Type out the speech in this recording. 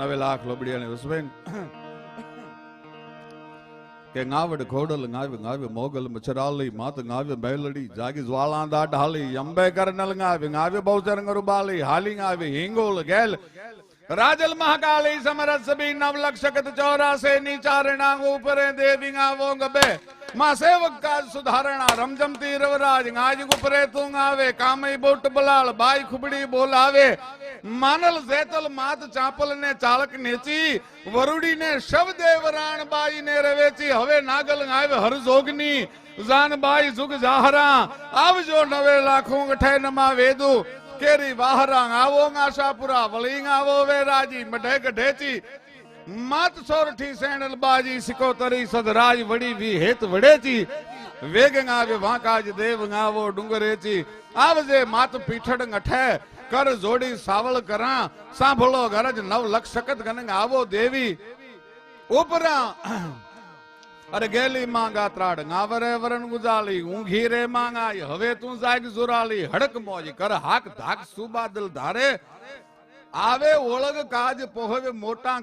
9 લાખ લોબડિયા ને વસવેન કે ગાવડ ઘોડલ ગાવે ગાવે મોગલ મચરાલી માત ગાવે બેલડી જાગી જ્વાળા દા ઢાલી અંબે કરનલ ગાવે ગાવે બહુચર ગરુબાલી હાલી ગાવે હિંગોલ ગેલ રાજલ મહાકાલી સમરસ સભી 9 लख शकत 84 नीचारणा ऊपरे देवी गावो गबे मां सेवक का सुधारणा रमजमती रवराज गाज ऊपरे तू आवे कामई बोट बलाल बाई खुबड़ी बोलावे मानल जैतल मात चापल ने चालक नेची वरुडी ने शव देवराण बाई ने रवेची हवे नागल आवे हर जोगनी जान बाई जुग जाहरा आवजो 9 लाखों गठे नमा वेदू केरी वाहरा आवो आशापुरा वलिंग आवो वेराजी मढे गढेची मात सोरठी सेणल बाजी सिकोतरी सदराज वड़ी वी हेत वडेची वेग आवे वाकाज देव आवो डुंगरेची आवजे मात पीठड़ गठे कर जोड़ी सावल करा सांभळो गरज 9 लख शकत गन आवो देवी उपरा अरे गेली मांगा त्राड गावरे वरण गुजाली ऊंघी रे मांगाई हवे तू जाग जुराली हड़क मौज कर हाक धाक सुबा दिल धारे आवे ओळग काज पोहवे मोटा